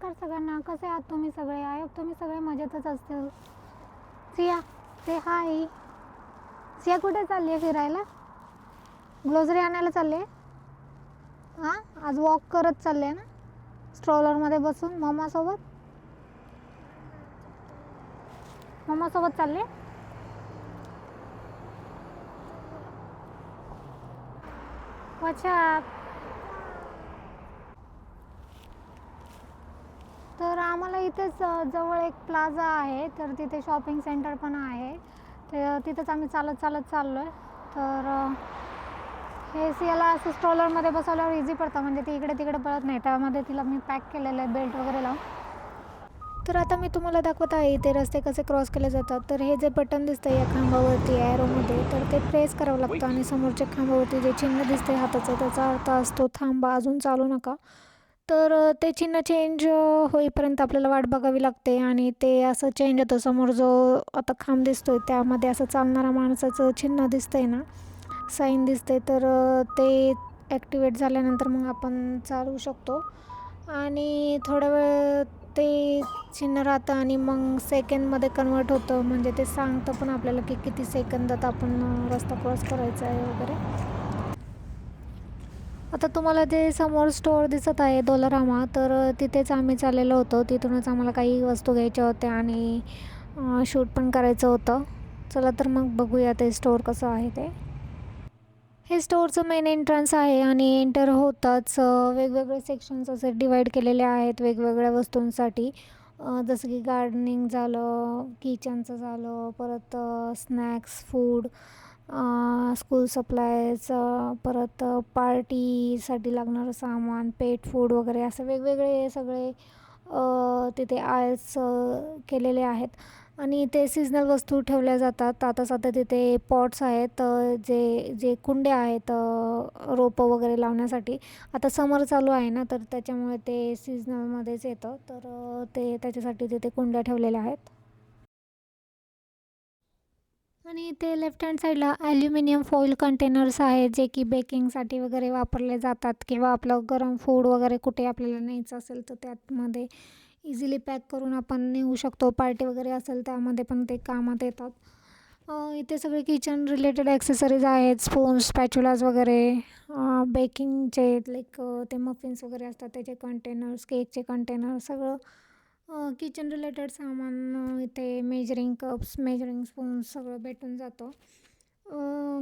नमस्कार सगळ्यांना. कसे आहात तुम्ही सगळे? आय होप तुम्ही सगळे मजेतच असतील. सिया, से हाय. सिया कुठे चालली आहे फिरायला? ग्लोसरी आणायला चालली आहे? हां, आज वॉक करत चालली आहे ना, स्ट्रॉलरमध्ये बसून मम्मासोबत? मम्मासोबत चालली आहे? व्हॉट्सॲप. तर आम्हाला इथेच जवळ एक प्लाझा आहे, तर तिथे शॉपिंग सेंटर पण आहे. तर तिथंच आम्ही चालत चालत चाललो आहे. तर हे सियाला असं स्ट्रॉलरमध्ये बसवल्यावर इझी पडतं, म्हणजे ती इकडे तिकडे पळत नाही. त्यामध्ये तिला मी पॅक केलेलं आहे बेल्ट वगैरे लावून. तर आता मी तुम्हाला दाखवत आहे इथे रस्ते कसे क्रॉस केले जातात. तर हे जे बटन दिसतं या खांबावरती ॲरोमध्ये, तर ते प्रेस करावं लागतं आणि समोरच्या खांबावरती जे चिन्ह दिसते हाताचं, त्याचा अर्थ असतो थांबा, अजून चालू नका. तर ते चिन्ह चेंज होईपर्यंत आपल्याला वाट बघावी लागते आणि ते असं चेंज होतं. समोर जो आता खांब दिसतोय त्यामध्ये असं चालणाऱ्या माणसाचं चिन्ह दिसतंय ना, साईन दिसते, तर ते ॲक्टिवेट झाल्यानंतर मग आपण चालवू शकतो. आणि थोडा वेळ ते चिन्ह राहतं आणि मग सेकंडमध्ये कन्वर्ट होतं, म्हणजे ते सांगतं पण आपल्याला की किती सेकंदात आपण रस्ता क्रॉस करायचा आहे वगैरे. आता तुम्हाला जे समोर स्टोअर दिसत आहे डोलारामा, तर तिथेच आम्ही चाललेलो होतो. तिथूनच आम्हाला काही वस्तू घ्यायच्या होत्या आणि शूट पण करायचं होतं. चला तर मग बघूया ते स्टोअर कसं आहे ते. हे स्टोअरचं मेन एंट्रन्स आहे आणि एंटर होताच वेगवेगळे सेक्शन्स असे डिवाईड केलेले आहेत वेगवेगळ्या वस्तूंसाठी. जसं की गार्डनिंग झालं, किचनचं झालं, परत स्नॅक्स, फूड, स्कूल सप्लायज, परत पार्टीसाठी लागणारं सामान, पेट फूड वगैरे असं वेगवेगळे सगळे तिथे आयल्स केलेले आहेत. आणि ते सीजनल वस्तू ठेवल्या जातात. आता सध्या तिथे पॉट्स आहेत, जे जे कुंड्या आहेत रोपं वगैरे लावण्यासाठी. आता समर चालू आहे ना, तर त्याच्यामुळे ते सीजनलमध्येच येतं. तर ते त्याच्यासाठी तिथे कुंड्या ठेवलेल्या आहेत. आणि इथे लेफ्ट हँड साईडला ॲल्युमिनियम फॉईल कंटेनर्स आहेत, जे की बेकिंगसाठी वगैरे वापरले जातात किंवा आपलं गरम फूड वगैरे कुठे आपल्याला न्यायचं असेल तर त्यामध्ये इझिली पॅक करून आपण नेऊ शकतो. पार्टी वगैरे असेल त्यामध्ये पण ते कामात येतात. इथे सगळे किचन रिलेटेड ॲक्सेसरीज आहेत, स्पून्स, स्पॅच्युलाज वगैरे, बेकिंगचे लाईक ते मफिन्स वगैरे असतात त्याचे कंटेनर्स, केकचे कंटेनर, सगळं किचन रिलेटेड सामान इथे मेजरिंग कप्स, मेजरिंग स्पून्स सगळं भेटून जातं.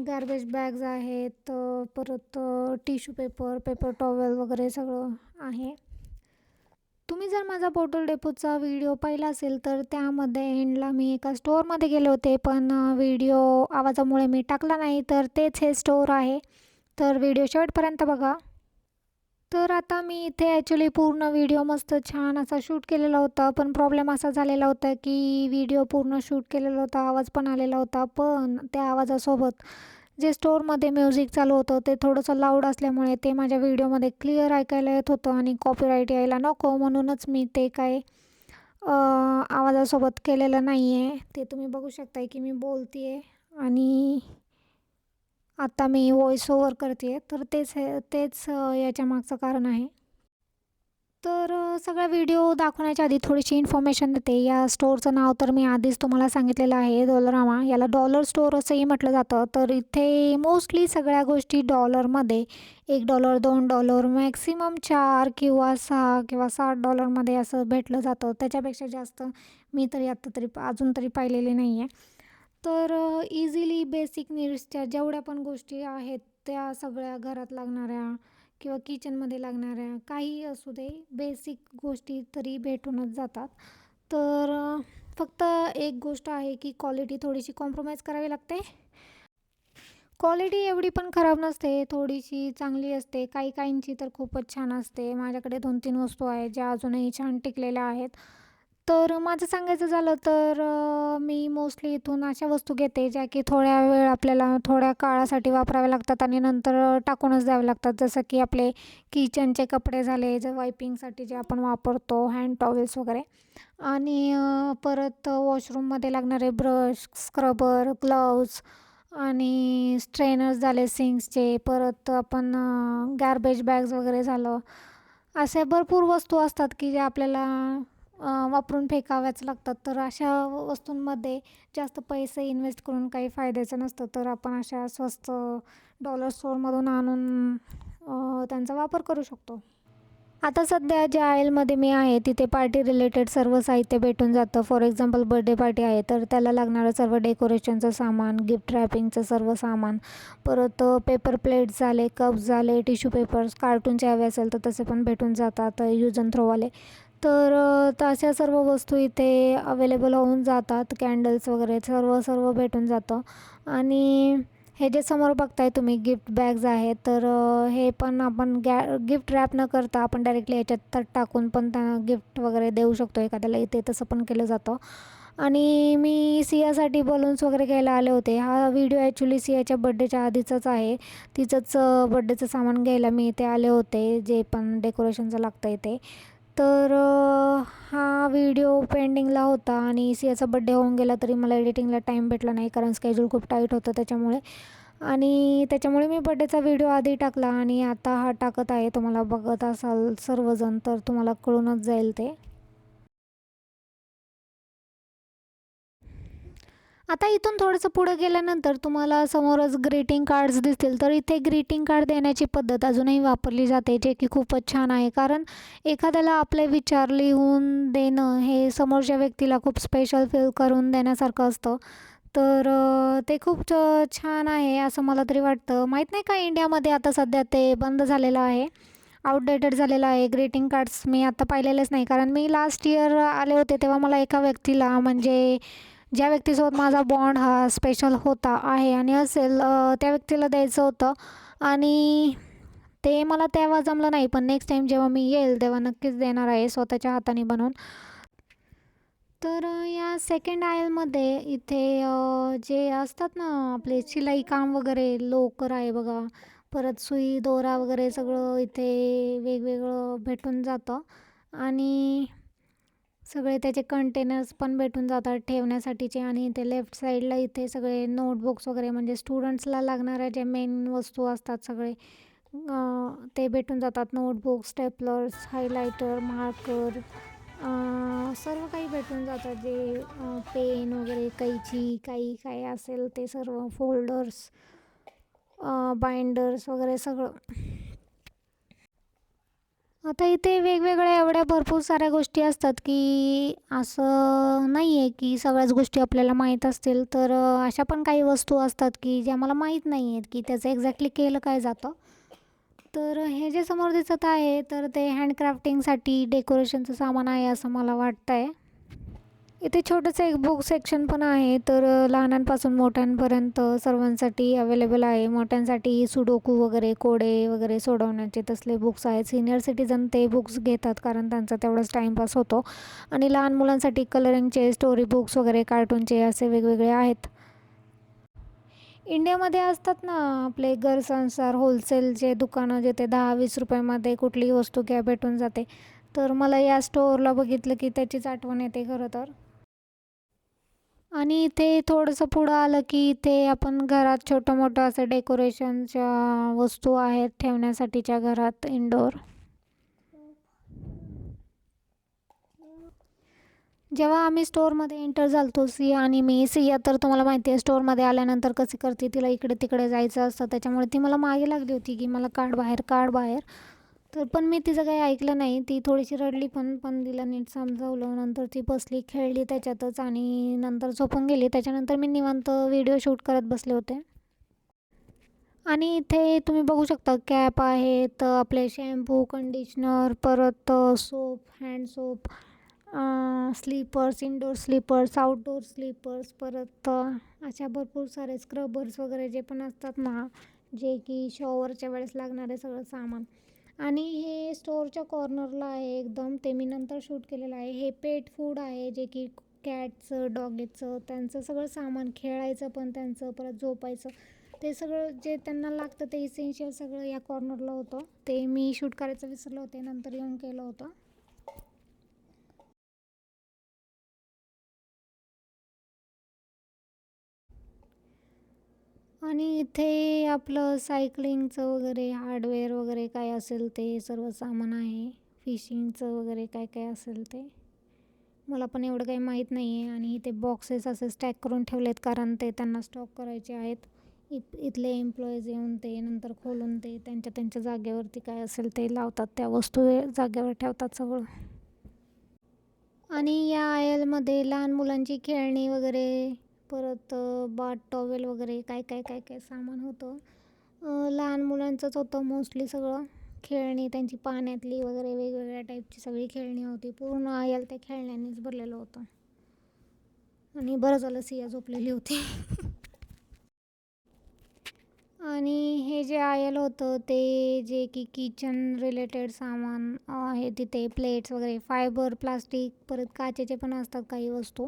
गार्बेज बॅग्स आहेत, परत टिश्यू पेपर, पेपर टॉवेल वगैरे सगळं आहे. तुम्ही जर माझा बॉटल डेपोचा व्हिडिओ पाहिला असेल तर त्यामध्ये एंडला मी एका स्टोअरमध्ये गेले होते, पण व्हिडिओ आवाजामुळे मी टाकला नाही. तर तेच हे स्टोअर आहे, तर व्हिडिओ शेवटपर्यंत बघा. तर आता मी इथे ॲक्च्युली पूर्ण व्हिडिओ मस्त छान असा शूट केलेला होता, पण प्रॉब्लेम असा झालेला होता की व्हिडिओ पूर्ण शूट केलेला होता, आवाज पण आलेला होता, पण त्या आवाजासोबत जे स्टोअरमध्ये म्युझिक चालू होतं ते थोडंसं लाऊड असल्यामुळे ते माझ्या व्हिडिओमध्ये क्लिअर ऐकायला येत होतं आणि कॉपीराईट यायला नको म्हणूनच मी ते काय आवाजासोबत केलेलं नाही आहे. ते तुम्ही बघू शकताय की मी बोलते आहे आणि आता मी व्हॉईस ओव्हर करते आहे, तर तेच याच्या मागचं कारण आहे. तर सगळा व्हिडिओ दाखवण्याच्या आधी थोडीशी इन्फॉर्मेशन देते. या स्टोअरचं नाव तर मी आधीच तुम्हाला सांगितलेलं आहे, डॉलरामा. याला डॉलर स्टोअर असंही म्हटलं जातं. तर इथे मोस्टली सगळ्या गोष्टी डॉलरमध्ये, $1, $2, मॅक्सिमम 4 किंवा 6 किंवा $7 असं भेटलं जातं. त्याच्यापेक्षा जास्त मी तरी आत्ता तरी अजून तरी पाहिलेले नाही आहे. तर इझिली बेसिक नीड्सच्या जेवढ्या पण गोष्टी आहेत त्या सगळ्या घरात लागणाऱ्या किंवा किचनमध्ये लागणाऱ्या काहीही असू दे, बेसिक गोष्टी तरी भेटूनच जातात. तर फक्त एक गोष्ट आहे की क्वालिटी थोडीशी कॉम्प्रोमाइज करावी लागते. क्वालिटी एवढी पण खराब नसते, थोडीशी चांगली असते. काही काहींची तर खूपच छान असते. माझ्याकडे 2-3 वस्तू आहेत ज्या अजूनही छान टिकलेल्या आहेत. तर माझं सांगायचं झालं तर मी मोस्टली इथून अशा वस्तू घेते ज्या की थोड्या वेळ आपल्याला थोड्या काळासाठी वापराव्या लागतात आणि नंतर टाकूनच द्यावे लागतात. जसं की आपले किचनचे कपडे झाले, जे वायपिंगसाठी जे आपण वापरतो, हँड टॉवेल्स वगैरे. आणि परत वॉशरूममध्ये लागणारे ब्रश, स्क्रबर, ग्लव्ज आणि स्ट्रेनर्स झाले सिंक्सचे. परत आपण गार्बेज बॅग्स वगैरे झालं, अशा भरपूर वस्तू असतात की ज्या आपल्याला वापरून फेकाव्याच लागतात. तर अशा वस्तूंमध्ये जास्त पैसे इन्व्हेस्ट करून काही फायद्याचं नसतं. तर आपण अशा स्वस्त डॉलर स्टोअरमधून आणून त्यांचा वापर करू शकतो. आता सध्या ज्या आयलमध्ये मी आहे तिथे पार्टी रिलेटेड सर्व साहित्य भेटून जातं. फॉर एक्झाम्पल बर्थडे पार्टी आहे तर त्याला लागणारं सर्व डेकोरेशनचं सामान, गिफ्ट रॅपिंगचं सर्व सामान, परत पेपर प्लेट्स झाले, कप्स झाले, टिश्यू पेपर्स, कार्टूनचे हवे असेल तर तसे पण भेटून जातात यूज अँड थ्रोवाले. तर अशा सर्व वस्तू इथे अवेलेबल होऊन जातात. कॅन्डल्स वगैरे सर्व सर्व भेटून जातं. आणि हे जे समोर बघताय तुम्ही गिफ्ट बॅग्स आहेत तर हे पण आपण गिफ्ट रॅप न करता आपण डायरेक्टली याच्यात तर टाकून पण त्यांना गिफ्ट वगैरे देऊ शकतो एखाद्याला. इथे तसं पण केलं जातं. आणि मी सियासाठी बलून्स वगैरे घ्यायला आले होते. हा व्हिडिओ ॲक्च्युली सियाच्या बड्डेच्या आधीचाच आहे. तिचंच बड्डेचं सामान घ्यायला मी इथे आले होते, जे पण डेकोरेशनचं लागतं इथे. तर हा व्हिडिओ पेंडिंगला होता आणि सियाचा बड्डे होऊन गेला तरी मला एडिटिंगला टाईम भेटला नाही, कारण स्केड्यूल खूप टाईट होतं त्याच्यामुळे. आणि त्याच्यामुळे मी बड्डेचा व्हिडिओ आधी टाकला आणि आता हा टाकत आहे. तुम्हाला बघत असाल सर्वजण तर तुम्हाला कळूनच जाईल ते. आता इथून थोडंसं पुढे गेल्यानंतर तुम्हाला समोरच ग्रीटिंग कार्ड्स दिसतील. तर इथे ग्रीटिंग कार्ड देण्याची पद्धत अजूनही वापरली जाते, जे की खूपच छान आहे. कारण एखाद्याला आपले विचार लिहून देणं हे समोरच्या व्यक्तीला खूप स्पेशल फील करून देण्यासारखं असतं. तर ते खूप छान आहे असं मला तरी वाटतं. माहीत नाही का इंडियामध्ये आता सध्या ते बंद झालेलं आहे, आउटडेटेड झालेलं आहे. ग्रीटिंग कार्ड्स मी आता पाहिलेलेच नाही. कारण मी लास्ट इयर आले होते तेव्हा मला एका व्यक्तीला, म्हणजे ज्या व्यक्तीसोबत माझा बॉन्ड हा स्पेशल होता आहे आणि असेल, त्या व्यक्तीला द्यायचं होतं. आणि ते मला तेव्हा जमलं नाही, पण नेक्स्ट टाईम जेव्हा मी येईल तेव्हा नक्कीच देणार आहे स्वतःच्या हाताने बनवून. तर या सेकंड आयलमध्ये इथे जे असतात ना आपले शिलाई काम वगैरे, लोकर आहे बघा, परत सुई दोरा वगैरे सगळं इथे वेगवेगळं भेटून जातं. आणि सगळे त्याचे कंटेनर्स पण भेटून जातात ठेवण्यासाठीचे. आणि इथे लेफ्ट साईडला इथे सगळे नोटबुक्स वगैरे, म्हणजे स्टुडंट्सला लागणाऱ्या ज्या मेन वस्तू असतात सगळे ते भेटून जातात. नोटबुक, स्टेपलर्स, हायलायटर, मार्कर, सर्व काही भेटून जातात. जे पेन वगैरे, कैची, काही काय असेल ते सर्व, फोल्डर्स, बाइंडर्स वगैरे सगळं. आता इथे वेगवेगळ्या एवढ्या भरपूर साऱ्या गोष्टी असतात की असं नाही आहे की सगळ्याच गोष्टी आपल्याला माहीत असतील. तर अशा पण काही वस्तू असतात की ज्या मला माहीत नाही आहेत की त्याचं एक्झॅक्टली केलं काय जातं. तर हे जे समोर दिसत आहे तर ते हँडक्राफ्टिंगसाठी डेकोरेशनचं सामान आहे असं मला वाटतं आहे. इथे छोटंसं एक बुक सेक्शन पण आहे. तर लहानांपासून मोठ्यांपर्यंत सर्वांसाठी अवेलेबल आहे. मोठ्यांसाठी सुडोकू वगैरे, कोडे वगैरे सोडवण्याचे तसले बुक्स आहेत. सीनियर सिटीजन ते बुक्स घेतात कारण त्यांचा तेवढाच टाईमपास होतो. आणि लहान मुलांसाठी कलरिंगचे, स्टोरी बुक्स वगैरे, कार्टूनचे असे वेगवेगळे आहेत. इंडियामध्ये असतात ना आपले गरजानुसार होलसेलचे दुकानं, जिथे 10-20 रुपयामध्ये कुठलीही वस्तू घ्या भेटून जाते. तर मला या स्टोअरला बघितलं की त्याचीच आठवण येते खरं तर. आणि इथे थोडंसं पुढं आलं की इथे आपण घरात छोटं-मोठं असं डेकोरेशनच्या वस्तू आहेत ठेवण्यासाठीच्या घरात इनडोअर. जेव्हा आम्ही स्टोअरमध्ये एंटर झालो सिया आणि मी, सिया तर तुम्हाला माहिती आहे स्टोअरमध्ये आल्यानंतर कशी करते, तिला इकडे-तिकडे जायचं असतं. त्याच्यामुळे ती मला मागे लागली होती की मला काढ बाहेर, काढ बाहेर. तर पण मी तिचं काही ऐकलं नाही. ती थोडीशी रडली पण तिला नीट समजावलं. नंतर ती बसली, खेळली त्याच्यातच आणि नंतर झोपून गेली. त्याच्यानंतर मी निवांत व्हिडिओ शूट करत बसले होते. आणि इथे तुम्ही बघू शकता कॅप आहेत, आपले शॅम्पू, कंडिशनर, परत soap, hand soap, slippers, indoor slippers, outdoor slippers, परत अशा भरपूर सारे स्क्रबर्स वगैरे जे पण असतात ना, जे की शॉवरच्या वेळेस लागणारे सगळं सामान. आणि हे स्टोअरच्या कॉर्नरला आहे एकदम, ते मी नंतर शूट केलेलं आहे. हे पेट फूड आहे, जे की कॅटचं, डॉगीचं, त्यांचं सगळं सामान, खेळायचं पण त्यांचं, परत झोपायचं, ते सगळं जे त्यांना लागतं ते इसेन्शियल सगळं या कॉर्नरला होतं. ते मी शूट करायचं विसरले होते, नंतर येऊन केलं होतं. आणि इथे आपलं सायकलिंगचं वगैरे हार्डवेअर वगैरे काय असेल ते सर्व सामान आहे. फिशिंगचं वगैरे काय काय असेल ते. मला पण एवढं काही माहीत नाही आहे. आणि इथे बॉक्सेस असे स्टॅक करून ठेवलेत, कारण ते त्यांना स्टॉक करायचे आहेत. इथले एम्प्लॉईज येऊन ते नंतर खोलून ते त्यांच्या त्यांच्या जागेवरती काय असेल ते लावतात, त्या वस्तू जागेवर ठेवतात सगळं. आणि या आयलमध्ये लहान मुलांची खेळणी वगैरे, परत बाथ टॉवेल वगैरे काय काय काय काय सामान होतं. लहान मुलांचंच होतं मोस्टली सगळं. खेळणी त्यांची पाण्यातली वगैरे वेगवेगळ्या टाईपची सगळी खेळणी होती. पूर्ण आयल त्या खेळण्यांनीच भरलेलं होतं. आणि बरं झालं सिया झोपलेली होती. आणि हे जे आयल होतं ते जे की किचन रिलेटेड सामान आहे तिथे, प्लेट्स वगैरे, फायबर, प्लास्टिक, परत काचेचे पण असतात काही वस्तू.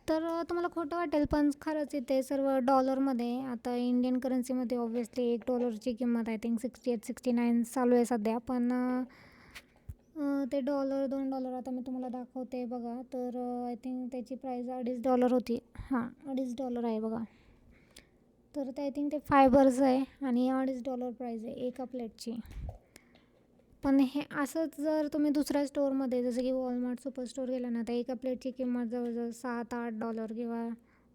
तर तुम्हाला खोटं वाटेल पण खरंच इथे सर्व डॉलरमध्ये, आता इंडियन करन्सीमध्ये ऑब्व्हियसली $1ची किंमत आय थिंक 68-69 चालू आहे सध्या. पण ते $1, $2 आता मी तुम्हाला दाखवते बघा. तर आय थिंक त्याची प्राईस $2.5 होती. हां, $2.5 आहे बघा. तर ते आय थिंक ते फायबरचं आहे आणि $2.5 प्राईज आहे एका प्लेटची. पण हे असंच जर तुम्ही दुसऱ्या स्टोअरमध्ये जसं की वॉलमार्ट, सुपर स्टोअर गेलं ना, तर एका प्लेटची किंमत जवळजवळ $7-8 किंवा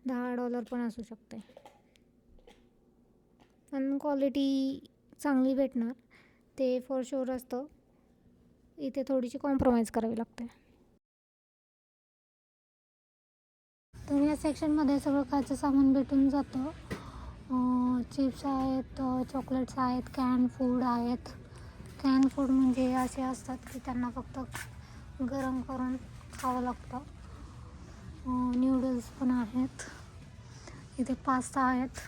$10 पण असू शकते. पण क्वालिटी चांगली भेटणार ते फॉर शुअर असतं. इथे थोडीशी कॉम्प्रोमाइज करावी लागते. तर या सेक्शनमध्ये सगळं खायचं सामान भेटून जातं. चिप्स आहेत, चॉकलेट्स आहेत, कॅन फूड आहेत. कॅन फूड म्हणजे असे असतात की त्यांना फक्त गरम करून खावं लागतं. न्यूडल्स पण आहेत. इथे पास्ता आहेत,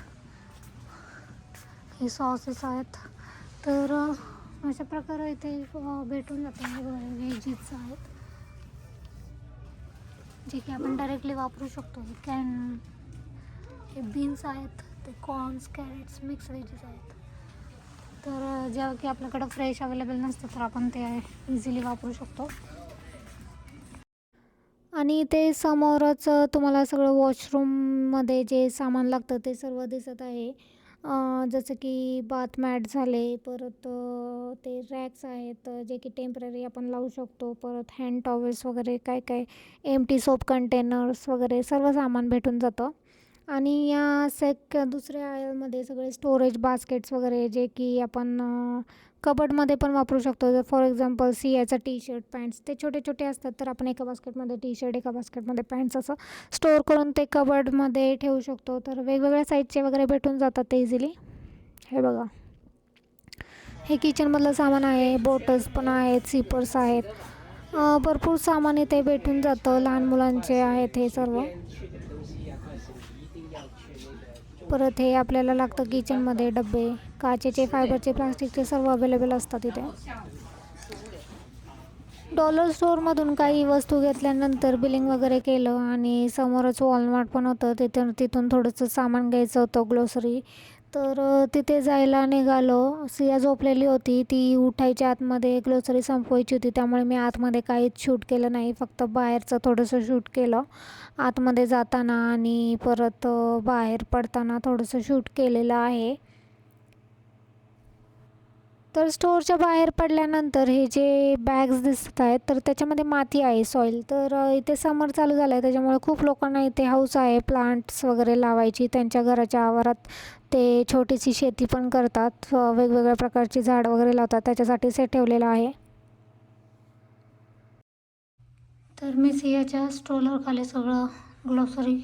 हे सॉसेस आहेत. तर अशा प्रकारे इथे भेटून जातं. व्हेजीस आहेत जे की आपण डायरेक्टली वापरू शकतो. हे बीन्स आहेत, ते कॉर्न्स, कॅरेट्स, मिक्स व्हेजीस आहेत. तर जेव्हा की आपल्याकडं फ्रेश अवेलेबल नसतं तर आपण ते इझिली वापरू शकतो. आणि ते समोरच तुम्हाला सगळं वॉशरूममध्ये जे सामान लागतं ते सर्व दिसत आहे. जसं की बाथ मॅट झाले, परत ते रॅक्स आहेत जे की टेम्पररी आपण लावू शकतो. परत हँड टॉवेल्स वगैरे काय काय, एम्प्टी सोप कंटेनर्स वगैरे सर्व सामान भेटून जातं. आणि या दुसऱ्या आयलमध्ये सगळे स्टोरेज बास्केट्स वगैरे जे की आपण कबडमध्ये पण वापरू शकतो. जर फॉर एक्झाम्पल सियाचा टी-शर्ट, पॅन्ट्स ते छोटे छोटे असतात, तर आपण एका बास्केटमध्ये टी-शर्ट, एका बास्केटमध्ये पॅन्ट्स असं स्टोअर करून ते कबडमध्ये ठेवू शकतो. तर वेगवेगळ्या साईजचे वगैरे भेटून जातात ते इझिली. हे बघा, हे किचनमधलं सामान आहे. बॉटल्स पण आहेत, सिपर्स आहेत, भरपूर सामान इथे भेटून जातं. लहान मुलांचे आहेत हे सर्व. परत हे आपल्याला लागतं किचनमध्ये डबे, काचेचे, फायबरचे, प्लास्टिकचे सर्व अवेलेबल असतात इथे. डॉलर स्टोअरमधून काही वस्तू घेतल्यानंतर बिलिंग वगैरे केलं आणि समोरच वॉलमार्ट पण होतं, तिथून थोडंसं सामान घ्यायचं होतं, ग्लोसरी. तर तिथे जायला निघालो. सिया झोपलेली होती, ती उठायच्या आतमध्ये ग्लोसरी संपवायची होती. त्यामुळे मी आतमध्ये काहीच शूट केलं नाही, फक्त बाहेरचं थोडंसं शूट केलं. आतमध्ये जाताना आणि परत बाहेर पडताना थोडंसं शूट केलेलं आहे. तर स्टोअरच्या बाहेर पडल्यानंतर हे जे बॅग्स दिसत आहेत तर त्याच्यामध्ये माती आहे, सॉईल. तर इथे समर चालू झालं आहे त्याच्यामुळे खूप लोकांना इथे हौस आहे प्लांट्स वगैरे लावायची. त्यांच्या घराच्या आवारात ते छोटीशी शेती पण करतात, वेगवेगळ्या प्रकारची झाडं वगैरे लावतात, त्याच्यासाठी सेट ठेवलेलं आहे. तर मी सियाच्या स्ट्रोलरखाली सगळं ग्लोसरी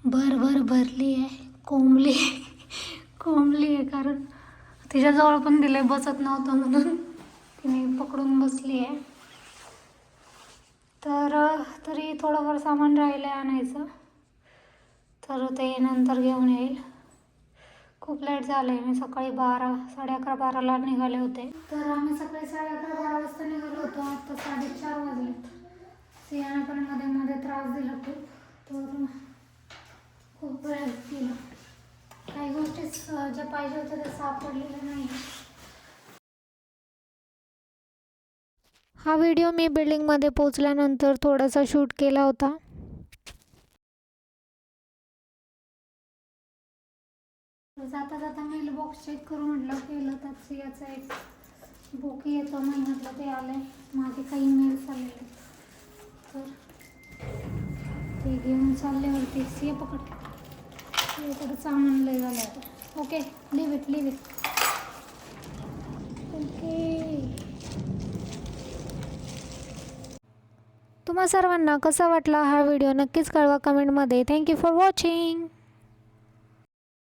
भरली आहे. कोंबली आहे कारण तिच्याजवळ पण दिले, बसत नव्हतं म्हणून तिने पकडून बसली आहे. तर तरी थोडंफार सामान राहिलं आहे आणायचं, तर ते नंतर घेऊन येईल. खूप लेट झालं आहे. मी सकाळी 11:30-12:30 निघाले होते. तर आम्ही सकाळी 11:30-12 वाजता निघालो होतो. आता 4:30 वाजलेत. सियाने पण मध्ये मध्ये त्रास दिला खूप, तर खूप वेळ गेला. काही गोष्टी ज्या पाहिजे होत्या त्या सापडलेल्या नाही. हा व्हिडिओ मी बिल्डिंगमध्ये पोचल्यानंतर थोडासा शूट केला होता. जाता जाता मेल बॉक्स चेक करू म्हटलं, केलं तर सियाचा एक बुक येतं महिन्यातलं ते आलं आहे. माझे काही ईमेल्स आलेले तर ते घेऊन चालल्यावरती ये पकड. इकडं सामान लय झालं आता. Okay, leave it. ओके. तुम्हा सर्वांना कसा वाटला हा व्हिडिओ नक्कीच कळवा कमेंटमध्ये. Thank you for watching.